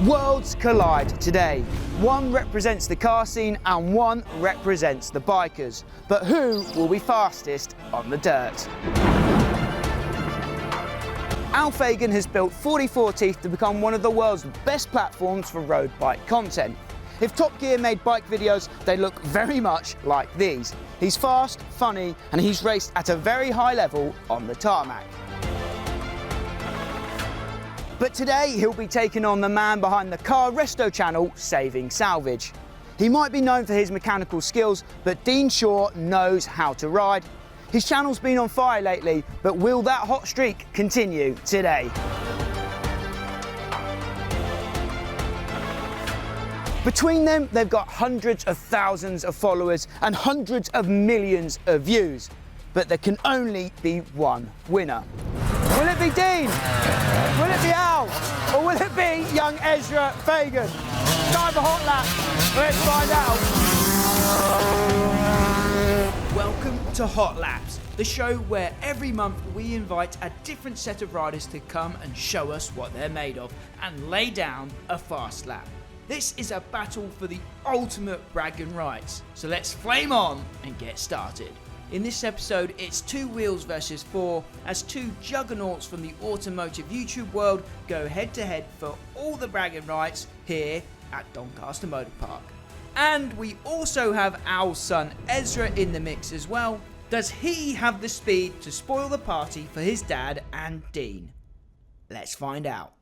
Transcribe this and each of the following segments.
Worlds collide today. One represents the car scene and one represents the bikers. But who will be fastest on the dirt? Al Fagan has built 44Teeth to become one of the world's best platforms for road bike content. If Top Gear made bike videos, they look very much like these. He's fast, funny, and he's raced at a very high level on the tarmac. But today he'll be taking on the man behind the car resto channel, Saving Salvage. He might be known for his mechanical skills, but Dean Shaw knows how to ride. His channel's been on fire lately, but will that hot streak continue today? Between them, they've got hundreds of thousands of followers and hundreds of millions of views. But there can only be one winner. Will it be Dean? Will it be Al? Or will it be young Ezra Fagan? Time for Hot Lap. Let's find out. Welcome to Hot Laps, the show where every month we invite a different set of riders to come and show us what they're made of and lay down a fast lap. This is a battle for the ultimate bragging rights, so let's flame on and get started. In this episode, it's two wheels versus four, as two juggernauts from the automotive YouTube world go head to head for all the bragging rights here at Doncaster Motor Park. And we also have Al's son Ezra in the mix as well. Does he have the speed to spoil the party for his dad and Dean? Let's find out.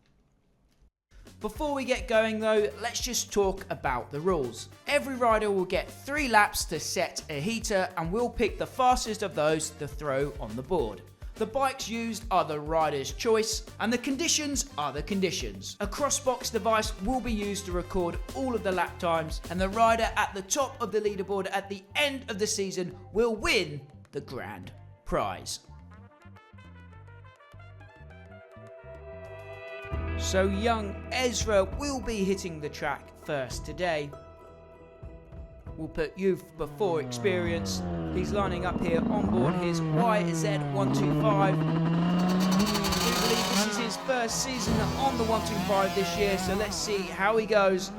Before we get going though, let's just talk about the rules. Every rider will get 3 laps to set a heater and we'll pick the fastest of those to throw on the board. The bikes used are the rider's choice and the conditions are the conditions. A crossbox device will be used to record all of the lap times, and the rider at the top of the leaderboard at the end of the season will win the grand prize. So young Ezra will be hitting the track first today. We'll put youth before experience. He's lining up here on board his YZ125. We believe this is his first season on the 125 this year, so let's see how he goes.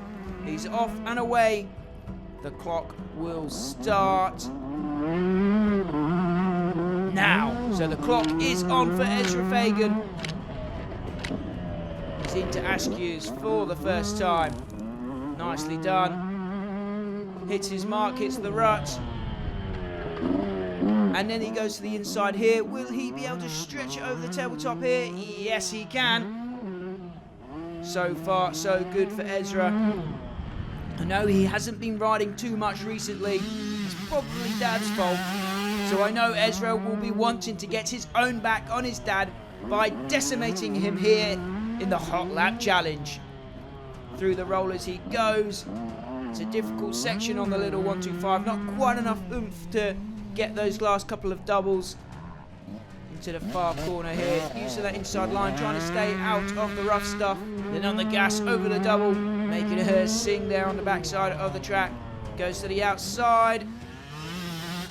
He's off and away. The clock will start now. So the clock is on for Ezra Fagan. Into Askews for the first time. Nicely done. Hits his mark, hits the rut. And then he goes to the inside here. Will he be able to stretch it over the tabletop here? Yes, he can. So far, so good for Ezra. I know he hasn't been riding too much recently. It's probably Dad's fault. So I know Ezra will be wanting to get his own back on his dad by decimating him here in the Hot Lap Challenge. Through the rollers he goes. It's a difficult section on the little 125, not quite enough oomph to get those last couple of doubles. Into the far corner here, using that inside line, trying to stay out of the rough stuff. Then on the gas, over the double, making her sing there on the backside of the track. Goes to the outside.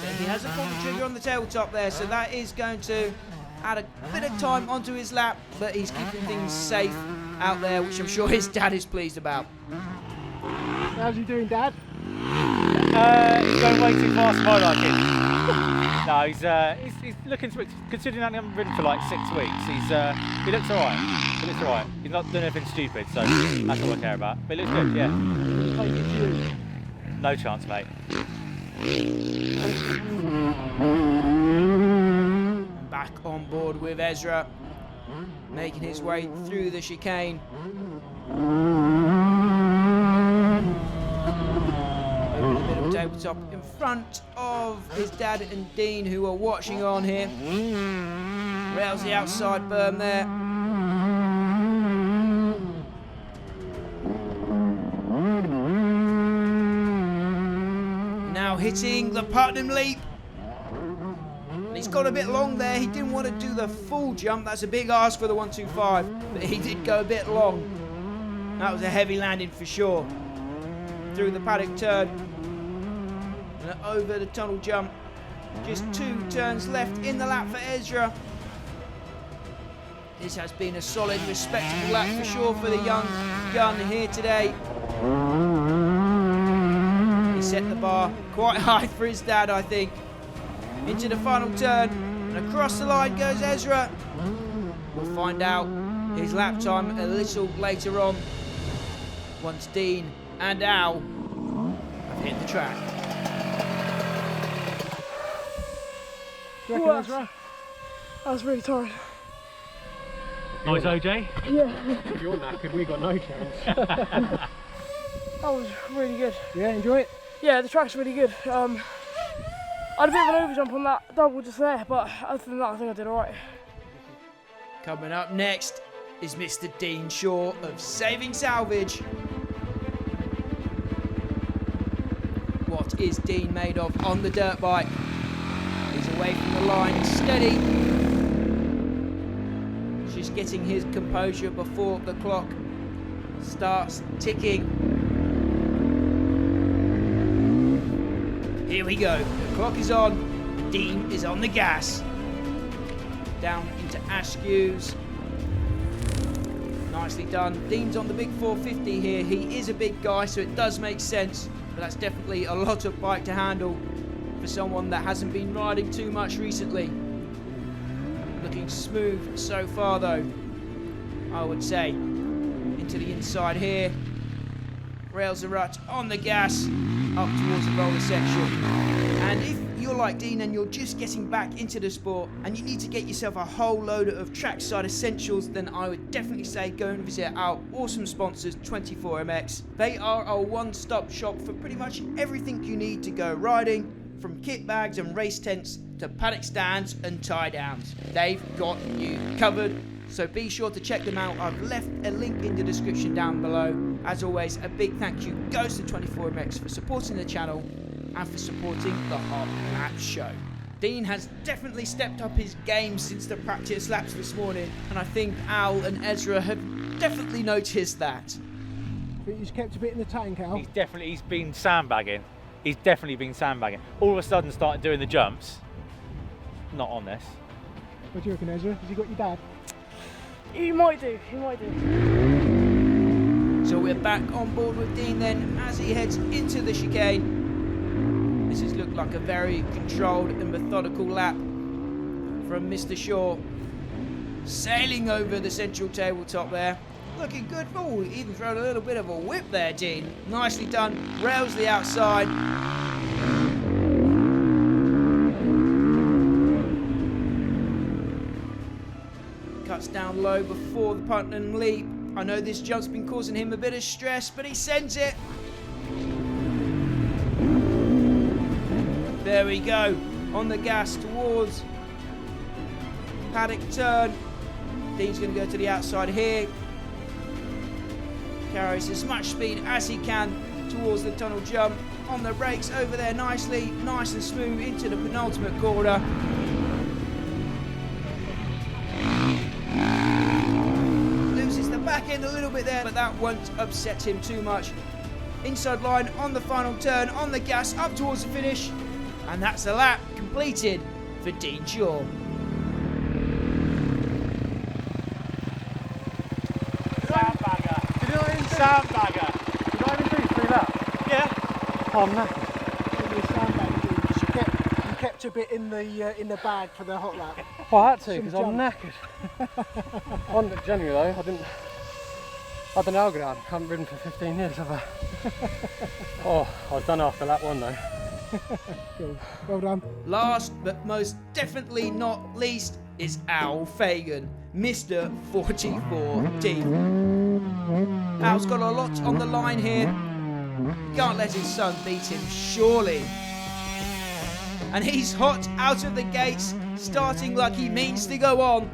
Then he hasn't pulled the trigger on the tabletop there, so that is going to add a bit of time onto his lap, but he's keeping things safe out there, which I'm sure his dad is pleased about. How's he doing, Dad? He's going way too fast for my liking. No, he's looking to, considering that he hasn't ridden for like 6 weeks, he looks alright. He looks alright. He's not doing anything stupid, so that's all I care about. But he looks good, yeah. No chance, mate. Back on board with Ezra, making his way through the chicane. Over the middle tabletop in front of his dad and Dean, who are watching on here. Rails the outside berm there. Now hitting the Putnam leap. He's got a bit long there. He didn't want to do the full jump. That's a big ask for the 125, but he did go a bit long. That was a heavy landing for sure. Through the paddock turn and over the tunnel jump. Just 2 turns left in the lap for Ezra. This has been a solid, respectable lap for sure for the young gun here today. He set the bar quite high for his dad, I think. Into the final turn, and across the line goes Ezra. We'll find out his lap time a little later on, once Dean and Al have hit the track. Do you reckon, Ezra? I was really tired. Nice, OJ. Yeah, If you're knackered, we got no chance. that was really good. Yeah, enjoy it? Yeah, the track's really good. I had a bit of an overjump on that double just there, but other than that, I think I did alright. Coming up next is Mr. Dean Shaw of Saving Salvage. What is Dean made of on the dirt bike? He's away from the line, steady. Just getting his composure before the clock starts ticking. Here we go. The clock is on. Dean is on the gas. Down into Askew's. Nicely done. Dean's on the big 450 here. He is a big guy, so it does make sense. But that's definitely a lot of bike to handle for someone that hasn't been riding too much recently. Looking smooth so far though, I would say. Into the inside here. Rails the rut on the gas, up towards the roller section. And if you're like Dean and you're just getting back into the sport and you need to get yourself a whole load of trackside essentials, then I would definitely say go and visit our awesome sponsors 24MX. They are our one-stop shop for pretty much everything you need to go riding, from kit bags and race tents to paddock stands and tie downs. They've got you covered, so be sure to check them out. I've left a link in the description down below. As always, a big thank you goes to 24MX for supporting the channel and for supporting the Hot Lap Show. Dean has definitely stepped up his game since the practice laps this morning, and I think Al and Ezra have definitely noticed that. But he's kept a bit in the tank, Al. He's been sandbagging. He's definitely been sandbagging. All of a sudden started doing the jumps. Not on this. What do you reckon, Ezra? Has he got your dad? He might do, he might do. So we're back on board with Dean then as he heads into the chicane. This has looked like a very controlled and methodical lap from Mr. Shaw. Sailing over the central tabletop there. Looking good. Oh, even thrown a little bit of a whip there, Dean. Nicely done. Rails the outside. Cuts down low before the punt and leap. I know this jump's been causing him a bit of stress, but he sends it. There we go. On the gas towards paddock turn. Dean's going to go to the outside here. Carries as much speed as he can towards the tunnel jump. On the brakes over there nicely. Nice and smooth into the penultimate corner. Loses the back end a little bit there, but that won't upset him too much. Inside line on the final turn, on the gas, up towards the finish. And that's a lap completed for Dean Shaw. Sandbagger. Did I even do 3 laps? Yeah. Oh, I'm knackered. You kept a bit in the bag for the hot lap. Well, I had to Some because I'm jump. knackered. On January though, I've been Algodown. I haven't ridden for 15 years, have I? Oh, I was done after lap 1 though. Cool. Well done. Last but most definitely not least is Al Fagan, Mr. 44Teeth. Al's got a lot on the line here. He can't let his son beat him, surely. And he's hot out of the gates, starting like he means to go on.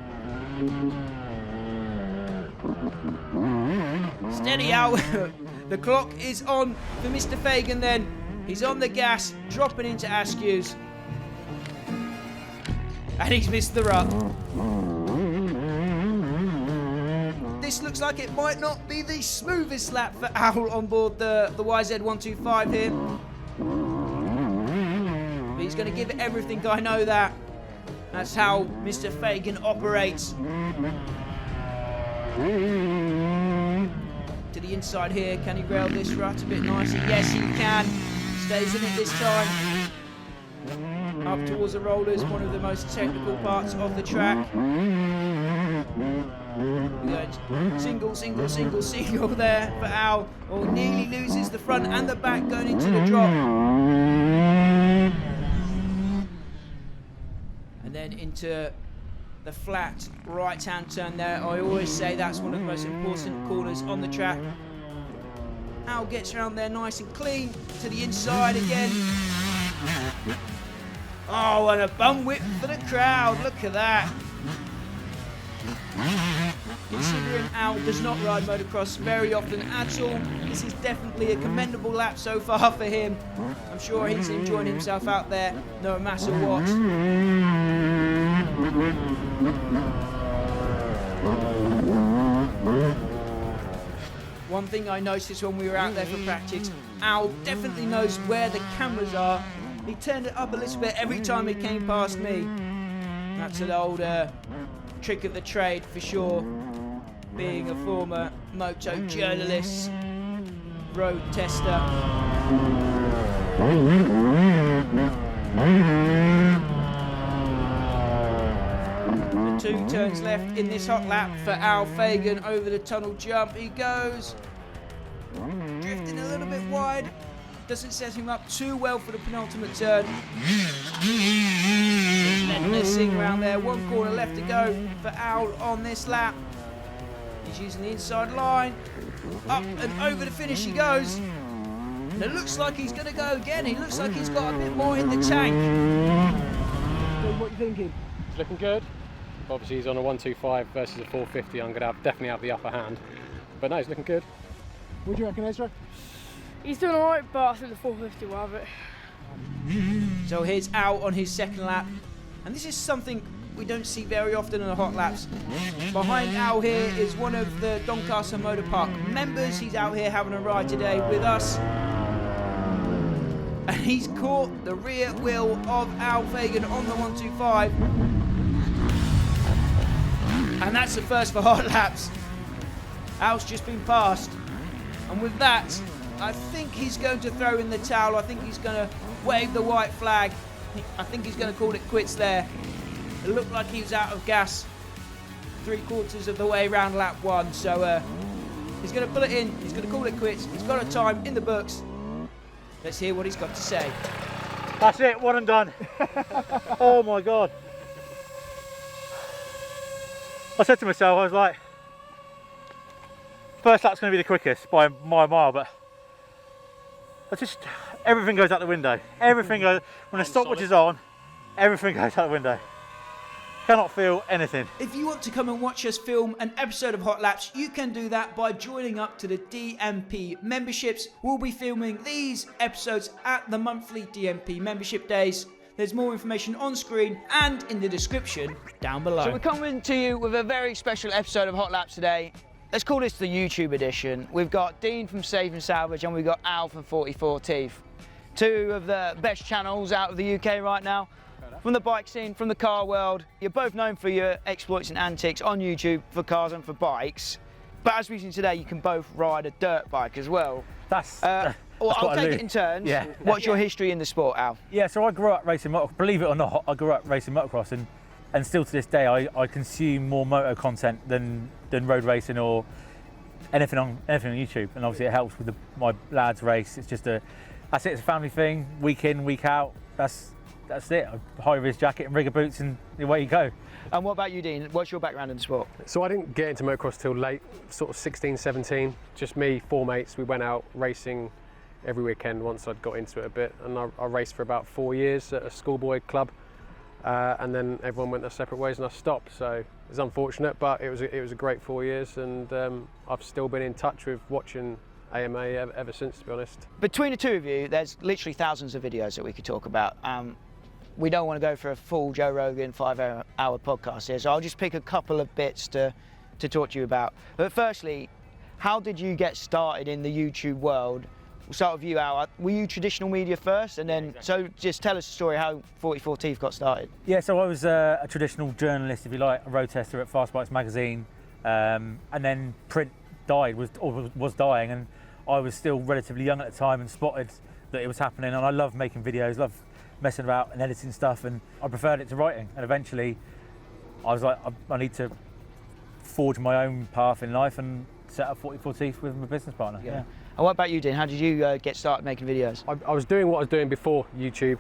Steady, Al. The clock is on for Mr. Fagan then. He's on the gas, dropping into Askew's. And he's missed the rut. This looks like it might not be the smoothest lap for Al on board the YZ125 here. But he's going to give it everything, I know that. That's how Mr. Fagan operates. To the inside here, can he rail this rut a bit nicer? Yes, he can. Stays in it this time. Up towards the rollers, one of the most technical parts of the track. Single there for Al. Oh, nearly loses the front and the back going into the drop. And then into the flat right-hand turn there. I always say that's one of the most important corners on the track. Al gets around there nice and clean. To the inside again. Oh, and a bum whip for the crowd. Look at that. Considering Al does not ride motocross very often at all, this is definitely a commendable lap so far for him. I'm sure he's enjoying himself out there, no matter what. One thing I noticed when we were out there for practice, Al definitely knows where the cameras are. He turned it up a little bit every time he came past me. That's an old trick of the trade for sure. Being a former moto journalist, road tester. The 2 turns left in this hot lap for Al Fagan over the tunnel jump. He goes. Drifting a little bit wide. Doesn't set him up too well for the penultimate turn. Messing around there. 1 corner left to go for Al on this lap. He's using the inside line. Up and over the finish he goes. And it looks like he's going to go again. He looks like he's got a bit more in the tank. What are you thinking? It's looking good. Obviously he's on a 125 versus a 450. I'm going to definitely have the upper hand. But no, he's looking good. What do you reckon, Ezra? He's doing alright, but I think the 450 will have it. So here's Al on his second lap. And this is something we don't see very often in the hot laps. Behind Al here is one of the Doncaster Motor Park members. He's out here having a ride today with us. And he's caught the rear wheel of Al Fagan on the 125. And that's the first for hot laps. Al's just been passed. And with that, I think he's going to throw in the towel. I think he's going to wave the white flag. I think he's going to call it quits there. It looked like he was out of gas 3/4 of the way around lap 1. So he's going to pull it in. He's going to call it quits. He's got a time in the books. Let's hear what he's got to say. That's it, one and done. Oh my God. I said to myself, I was like, first lap's going to be the quickest by my mile, but everything goes out the window. Everything goes, when the stopwatch is on, everything goes out the window. Cannot feel anything. If you want to come and watch us film an episode of Hot Laps, you can do that by joining up to the DMP memberships. We'll be filming these episodes at the monthly DMP membership days. There's more information on screen and in the description down below. So we're coming to you with a very special episode of Hot Laps today. Let's call this the YouTube edition. We've got Dean from Saving Salvage and we've got Al from 44Teeth. 2 of the best channels out of the UK right now. From the bike scene, from the car world. You're both known for your exploits and antics on YouTube for cars and for bikes. But as we've seen today, you can both ride a dirt bike as well. Well, I'll take it in turns. Yeah. What's your history in the sport, Al? Yeah, so I grew up racing motocross. Believe it or not, I grew up racing motocross, and still to this day, I consume more moto content than road racing or anything on YouTube. And obviously, it helps with my lads race. It's just it's a family thing. Week in, week out. That's it. I hire his jacket and rigger boots, and away you go. And what about you, Dean? What's your background in the sport? So I didn't get into motocross till late, sort of 16, 17. Just me, 4 mates. We went out racing every weekend once I'd got into it a bit, and I raced for about 4 years at a schoolboy club, and then everyone went their separate ways and I stopped. So it was unfortunate, but it was a great 4 years, and I've still been in touch with watching AMA ever since, to be honest. Between the 2 of you, there's literally thousands of videos that we could talk about. We don't want to go for a full Joe Rogan 5-hour podcast here, so I'll just pick a couple of bits to talk to you about. But firstly, how did you get started in the YouTube world? We'll start with you, Al. Were you traditional media first, and then exactly. So just tell us the story how 44Teeth got started. Yeah, so I was a traditional journalist, if you like, a road tester at Fast Bikes magazine. and then print was dying, and I was still relatively young at the time and spotted that it was happening. And I love making videos, love messing about and editing stuff, and I preferred it to writing. And eventually, I was like, I need to forge my own path in life and set up 44Teeth with my business partner. Yeah. And what about you, Dean? How did you get started making videos? I was doing what I was doing before YouTube.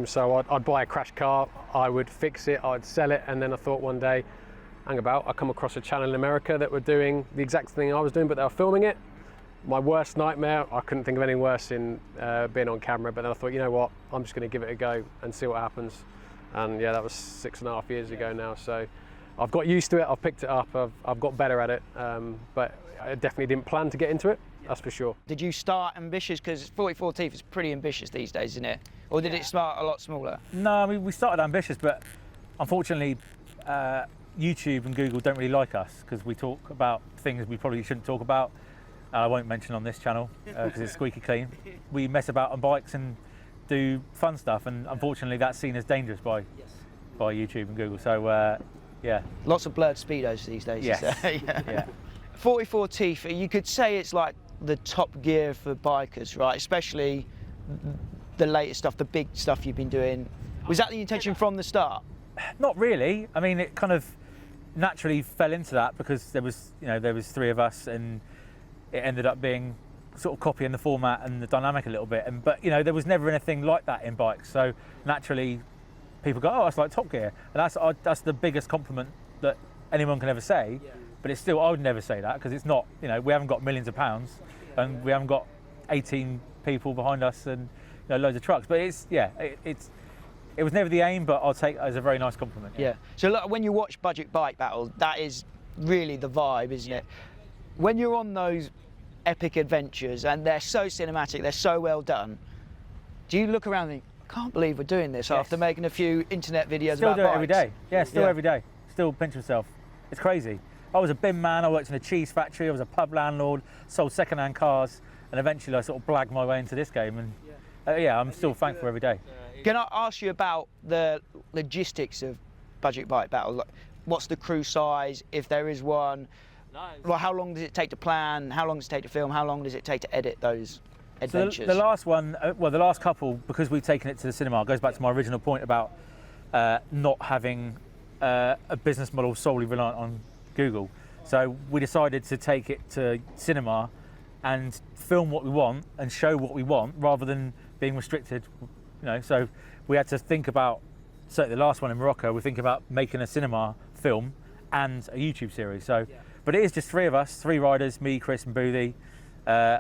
So I'd buy a crash car, I would fix it, I'd sell it, and then I thought one day, hang about, I come across a channel in America that were doing the exact thing I was doing, but they were filming it. My worst nightmare, I couldn't think of anything worse in being on camera, but then I thought, you know what, I'm just going to give it a go and see what happens. And yeah, that was 6.5 years ago now, so I've got used to it, I've picked it up, I've got better at it, but I definitely didn't plan to get into it, that's for sure. Did you start ambitious? Because 44Teeth is pretty ambitious these days, isn't it? Or did it start a lot smaller? No, I mean, we started ambitious, but unfortunately, YouTube and Google don't really like us because we talk about things we probably shouldn't talk about. I won't mention on this channel because it's squeaky clean. We mess about on bikes and do fun stuff, and unfortunately that's seen as dangerous by YouTube and Google. So yeah. Lots of blurred speedos these days. Yes. Yeah. 44Teeth, you could say it's like the top gear for bikers, right? Especially the latest stuff, the big stuff you've been doing. Was that the intention from the start? Not really. I mean, it kind of naturally fell into that because there was 3 of us, and it ended up being sort of copying the format and the dynamic a little bit. But there was never anything like that in bikes. So naturally, people go, "Oh, that's like Top Gear," and that's the biggest compliment that anyone can ever say. Yeah. But it's still, I would never say that because it's not. We haven't got millions of pounds, and we haven't got 18 people behind us and loads of trucks. But it was never the aim, but I'll take it as a very nice compliment. Yeah. So look, when you watch Budget Bike Battle, that is really the vibe, isn't it? When you're on those epic adventures and they're so cinematic, they're so well done, do you look around and think, I can't believe we're doing this after making a few internet videos still about do bikes? It every day. Yeah, still every day. Still pinch myself. It's crazy. I was a bin man, I worked in a cheese factory, I was a pub landlord, sold second-hand cars, and eventually I sort of blagged my way into this game, and I'm still thankful every day. Can I ask you about the logistics of Budget Bike Battle? Like, what's the crew size, if there is one? Well, how long does it take to plan? How long does it take to film? How long does it take to edit those adventures? So the last one, the last couple, because we've taken it to the cinema, goes back to my original point about not having a business model solely reliant on Google. So we decided to take it to cinema and film what we want and show what we want rather than being restricted. So we had to think about, certainly the last one in Morocco, we think about making a cinema film and a YouTube series. So, but it is just 3 of us, 3 riders, me, Chris and Boothie,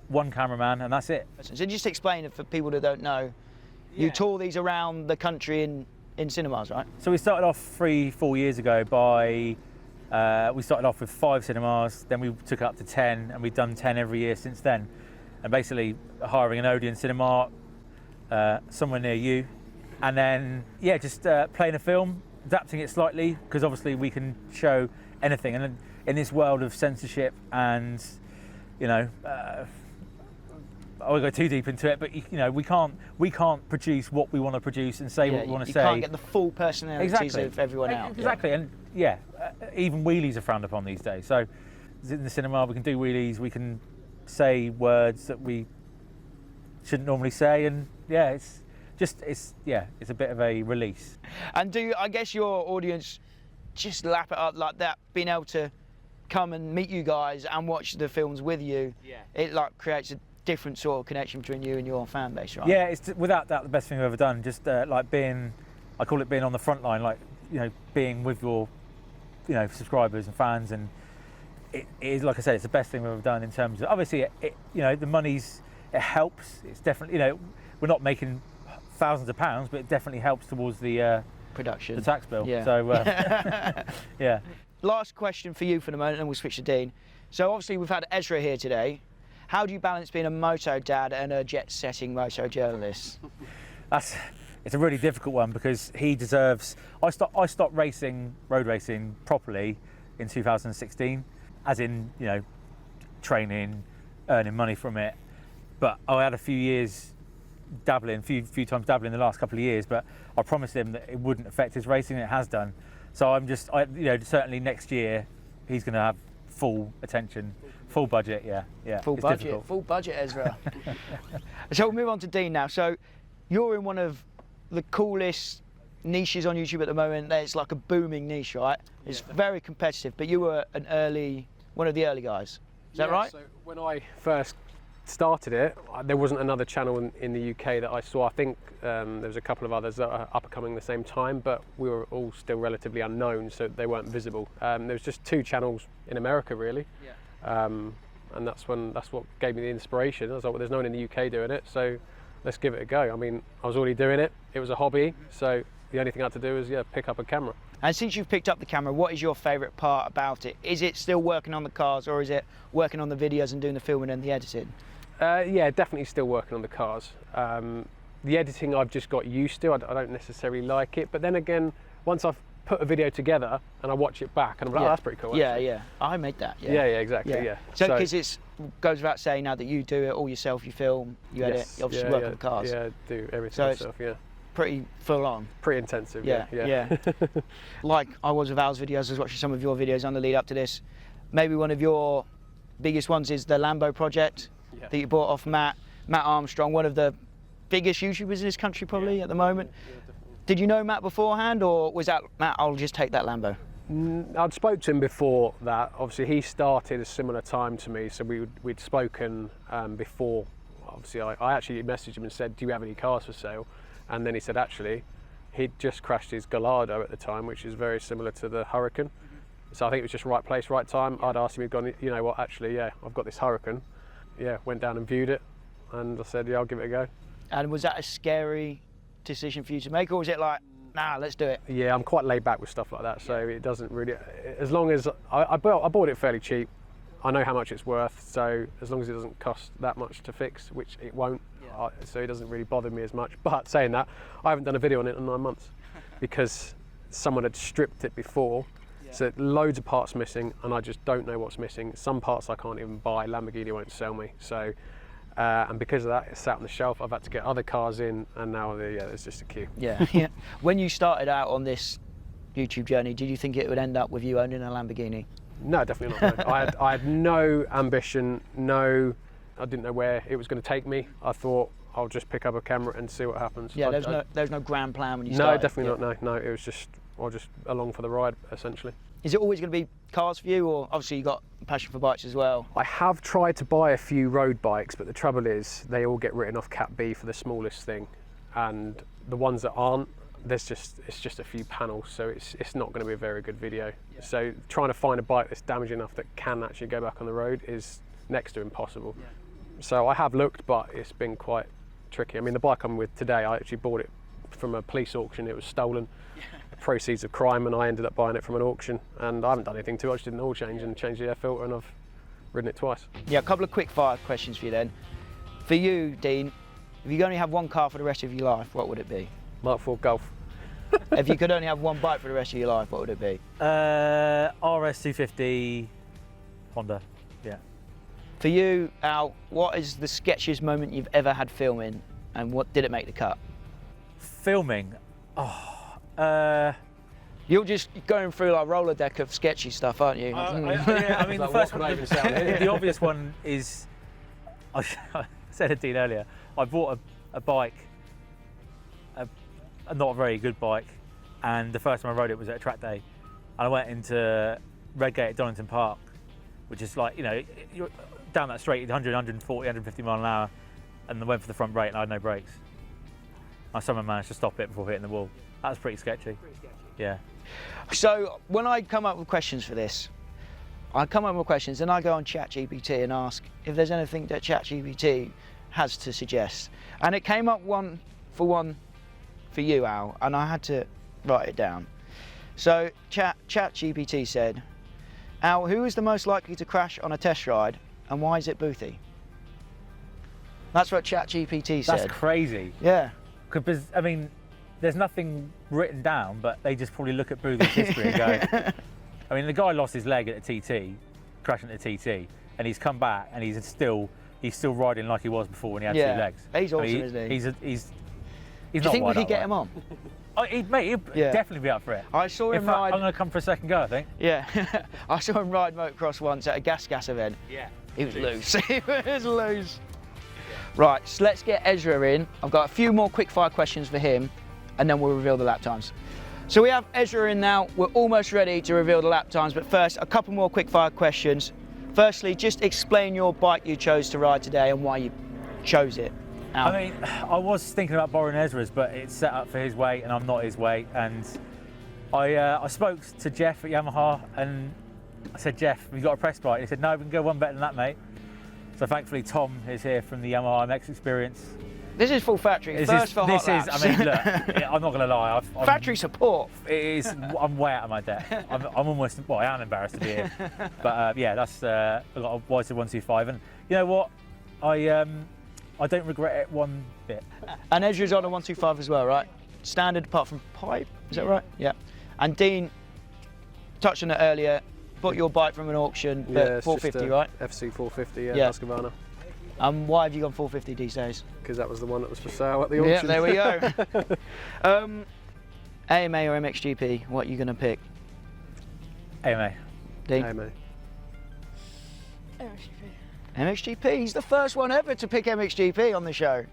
1 cameraman, and that's it. So just explain it for people that don't know. You tour these around the country in cinemas, right? So we started off 3-4 years ago by, we started off with 5 cinemas, then we took it up to 10, and we've done 10 every year since then. And basically hiring an Odeon cinema somewhere near you, and then just playing a film, adapting it slightly, because obviously we can show anything. And in this world of censorship and I won't go too deep into it, but we can't produce what we want to produce and say what we want to say. You can't get the full personalities of everyone out. Exactly, and even wheelies are frowned upon these days. So in the cinema we can do wheelies, we can say words that we shouldn't normally say, and it's a bit of a release. And I guess your audience just lap it up like that, being able to come and meet you guys and watch the films with you, it like creates a different sort of connection between you and your fan base, right? Yeah, it's without doubt the best thing I've ever done. Just like being, I call it being on the front line, like being with your subscribers and fans, and it is, like I said, it's the best thing we've ever done in terms of, obviously the money's, it helps. It's definitely, we're not making thousands of pounds, but it definitely helps towards the production, the tax bill. Yeah. So yeah. Last question for you for the moment, and we'll switch to Dean. So obviously we've had Ezra here today. How do you balance being a moto dad and a jet-setting moto journalist? It's a really difficult one because he deserves. I stopped racing, road racing properly in 2016, as in training, earning money from it. But I had a few years dabbling, few times dabbling in the last couple of years. But I promised him that it wouldn't affect his racing, and it has done. So I'm just, certainly next year he's going to have full attention, full budget. Yeah, Full it's budget, difficult. full budget, Ezra. So we'll move on to Dean now. So you're in one of the coolest niches on YouTube at the moment. It's like a booming niche, right? It's very competitive, but you were one of the early guys. Is that right? So when I first started it, there wasn't another channel in the UK that I saw. I think there was a couple of others that are up and coming at the same time, but we were all still relatively unknown, so they weren't visible. There was just 2 channels in America, really. And that's what gave me the inspiration. I was like, well, there's no one in the UK doing it, so let's give it a go. I mean, I was already doing it. It was a hobby, so the only thing I had to do was pick up a camera. And since you've picked up the camera, what is your favourite part about it? Is it still working on the cars, or is it working on the videos and doing the filming and the editing? Yeah, definitely still working on the cars. The editing I've just got used to. I don't necessarily like it, but then again, once I've put a video together and I watch it back and I'm like, oh, that's pretty cool. Yeah, actually. yeah. I made that. Yeah, exactly. Yeah. So because it goes without saying now that you do it all yourself, you film, you edit, you obviously work on the cars. Yeah, do everything So myself. Yeah. Pretty full on. Pretty intensive. Yeah. Like I was with Al's videos, I was watching some of your videos on the lead up to this. Maybe one of your biggest ones is the Lambo project that you bought off Matt Armstrong, one of the biggest YouTubers in this country probably at the moment. Did you know Matt beforehand, or was that Matt, I'll just take that Lambo? I'd spoke to him before that. Obviously he started a similar time to me, so we'd spoken before. Obviously I actually messaged him and said, do you have any cars for sale? And then he said actually he'd just crashed his Gallardo at the time, which is very similar to the Hurcan. So I think it was just right place, right time. I'd asked him, he'd gone, you know what, actually, yeah, I've got this Hurcan. Yeah, went down and viewed it, and I said, yeah, I'll give it a go. And was that a scary decision for you to make, or was it like, nah, let's do it? Yeah, I'm quite laid back with stuff like that, so it doesn't really, as long as, I bought it fairly cheap. I know how much it's worth, so as long as it doesn't cost that much to fix, which it won't, so it doesn't really bother me as much. But saying that, I haven't done a video on it in 9 months because someone had stripped it before, so loads of parts missing, and I just don't know what's missing. Some parts I can't even buy, Lamborghini won't sell me, so and because of that, it's sat on the shelf. I've had to get other cars in, and now there's just a queue. Yeah. When you started out on this YouTube journey, did you think it would end up with you owning a Lamborghini? No, definitely not. No. I had no ambition. I didn't know where it was going to take me. I thought I'll just pick up a camera and see what happens. Yeah, there's no grand plan when you started. No, definitely not. No, it was just along for the ride essentially. Is it always going to be cars for you, or obviously you got a passion for bikes as well? I have tried to buy a few road bikes, but the trouble is they all get written off Cat B for the smallest thing, and the ones that aren't, it's just a few panels, so it's not going to be a very good video. So trying to find a bike that's damaged enough that can actually go back on the road is next to impossible. So I have looked, but it's been quite tricky. I mean, the bike I'm with today, I actually bought it from a police auction. It was stolen. Proceeds of crime, and I ended up buying it from an auction, and I haven't done anything to it. I just did an oil change and changed the air filter, and I've ridden it twice. Yeah, a couple of quick fire questions for you then. For you, Dean, if you could only have one car for the rest of your life, what would it be? Mark IV Golf. If you could only have one bike for the rest of your life, what would it be? RS250 Honda, yeah. For you, Al, what is the sketchiest moment you've ever had filming, and what did it make the cut? Filming? You're just going through like roller deck of sketchy stuff, aren't you? I mean, the first one, the obvious one is, I said to Dean earlier, I bought a bike, a not very good bike, and the first time I rode it was at a track day, and I went into Redgate at Donington Park, which is like, you know, you're down that straight 100, 140, 150 mile an hour, and I went for the front brake and I had no brakes. I somehow managed to stop it before hitting the wall. That was pretty sketchy. Yeah. So when I come up with questions for this, I come up with questions and I go on ChatGPT and ask if there's anything that ChatGPT has to suggest. And it came up one for you, Al, and I had to write it down. So ChatGPT said, Al, who is the most likely to crash on a test ride, and why is it Boothie? That's what ChatGPT said. That's crazy. Yeah. Because, I mean, there's nothing written down, but they just probably look at Boothie's history and go, I mean, the guy lost his leg at a TT, crashing at a TT, and he's come back and he's still riding like he was before when he had two legs. He's awesome, isn't he? He's Do you not think we wide could up, get right? him on? Oh, he'd Yeah. definitely be up for it. I saw In him fact, ride. I'm going to come for a second go, I think. Yeah, I saw him ride motocross once at a gas event. Yeah. He was loose. He was loose. Right, so let's get Ezra in. I've got a few more quick-fire questions for him, and then we'll reveal the lap times. So we have Ezra in now. We're almost ready to reveal the lap times, but first, a couple more quick-fire questions. Firstly, just explain your bike you chose to ride today and why you chose it. Al. I mean, I was thinking about borrowing Ezra's, but it's set up for his weight, and I'm not his weight. And I spoke to Jeff at Yamaha, and I said, Jeff, have you got a press bike? He said, no, we can go one better than that, mate. So thankfully, Tom is here from the Yamaha MX Experience. This is full factory. First for hot laps. I mean, look, I'm not going to lie. Factory support. It is. I'm way out of my depth. I'm almost. Well, I am embarrassed to be here. But yeah, that's. I got a YZ 125, and you know what? I don't regret it one bit. And Ezra's on a 125 as well, right? Standard apart from pipe. Is that right? Yeah. And Dean touched on it earlier. Bought your bike from an auction, but Yeah, it's 450, just a right? FC 450, Yeah. yeah, Husqvarna. Why have you gone 450 these days? Because that was the one that was for sale at the Yeah, auction. there we go. AMA or MXGP, what are you going to pick? AMA. Dean? Hey, mate. MXGP, he's the first one ever to pick MXGP on the show.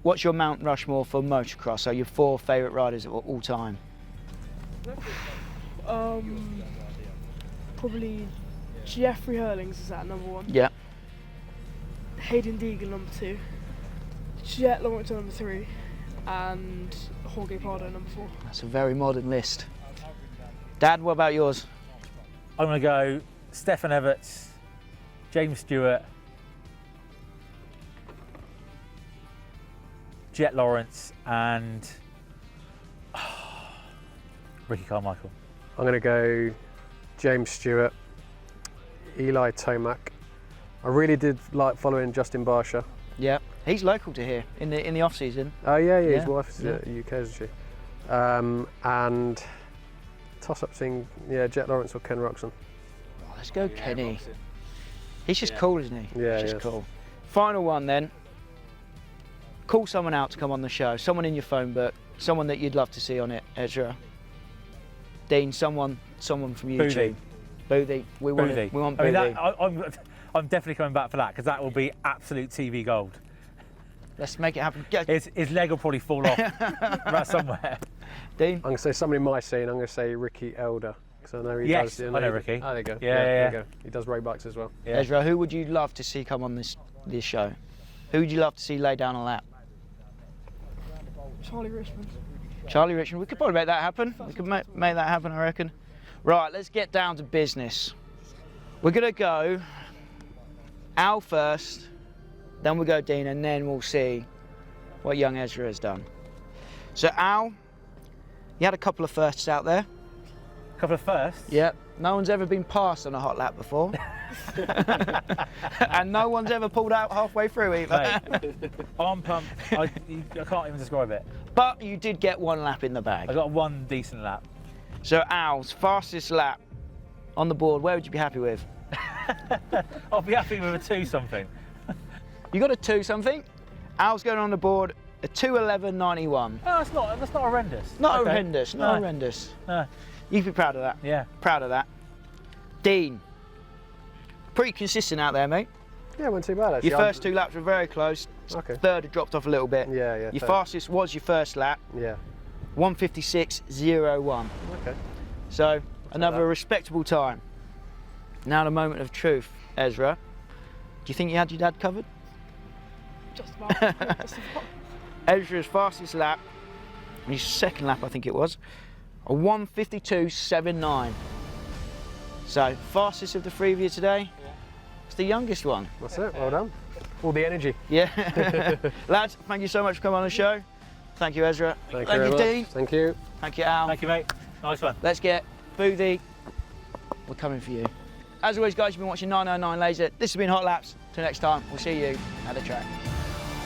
What's your Mount Rushmore for motocross? So your 4 favourite riders of all time? Probably Jeffrey Hurlings is at number 1. Yeah. Hayden Deegan number 2. Jet Lawrence number 3. And Jorge Pardo number 4. That's a very modern list. Dad, what about yours? I'm going to go Stefan Everts, James Stewart, Jet Lawrence, and Ricky Carmichael. I'm going to go James Stewart, Eli Tomac. I really did like following Justin Barsha. Yeah, he's local to here in the off season. Oh yeah, Yeah, his wife is at UK, isn't she? And toss-up thing, yeah, Jet Lawrence or Ken Roxon. Oh, let's go, Kenny. He's just cool, isn't he? Yeah, He's just he is. cool. Final one then. Call someone out to come on the show. Someone in your phone book. Someone that you'd love to see on it, Ezra. Dean, someone from YouTube. Boothie. We want Boothie. We want I mean, Boothie. I'm definitely coming back for that, because that will be absolute TV gold. Let's make it happen. His leg will probably fall off right somewhere. Dean? I'm going to say someone in my scene. I'm going to say Ricky Elder, because I know he Yes, does. I know Ricky. Oh, there you go. Yeah, there yeah. you go. He does road bikes as well. Yeah. Ezra, who would you love to see come on this show? Who would you love to see lay down a lap? Charlie Richmond. Charlie Richmond. We could probably make that happen. We could make that happen, I reckon. Right, let's get down to business. We're going to go Al first, then we'll go Dean, and then we'll see what young Ezra has done. So Al, you had a couple of firsts out there. A couple of firsts. Yep. No one's ever been passed on a hot lap before. And no one's ever pulled out halfway through either. Mate, arm pump, I can't even describe it. But you did get one lap in the bag. I got one decent lap. So Al's fastest lap on the board, where would you be happy with? I'll be happy with a 2 something. You got a 2 something. Al's going on the board a 2:11.91. No, that's not horrendous. Not Okay. horrendous. Not No. horrendous. No. You can be proud of that. Yeah. Proud of that. Dean, pretty consistent out there, mate. Yeah, wasn't too bad actually. Your first 2 laps were very close. Okay. Third had dropped off a little bit. Yeah, yeah. Your fair. fastest was your first lap, Yeah. 1:56.01. Okay. So another respectable time. Now the moment of truth, Ezra. Do you think you had your dad covered? Just about. Just about. Ezra's fastest lap, his second lap I think it was, a 1:52.79. So fastest of the 3 of you today. It's the youngest one. That's it. Well done. All the energy. Yeah. Lads, thank you so much for coming on the show. Thank you, Ezra. Thank you very much. Dean. Thank you. Thank you, Al. Thank you, mate. Nice one. Let's get Boothie. We're coming for you. As always, guys, you've been watching 909 Laser. This has been Hot Laps. Till next time, we'll see you at the track.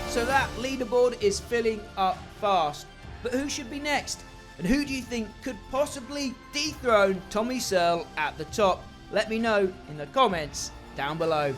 So that leaderboard is filling up fast. But who should be next? And who do you think could possibly dethrone Tommy Searle at the top? Let me know in the comments down below.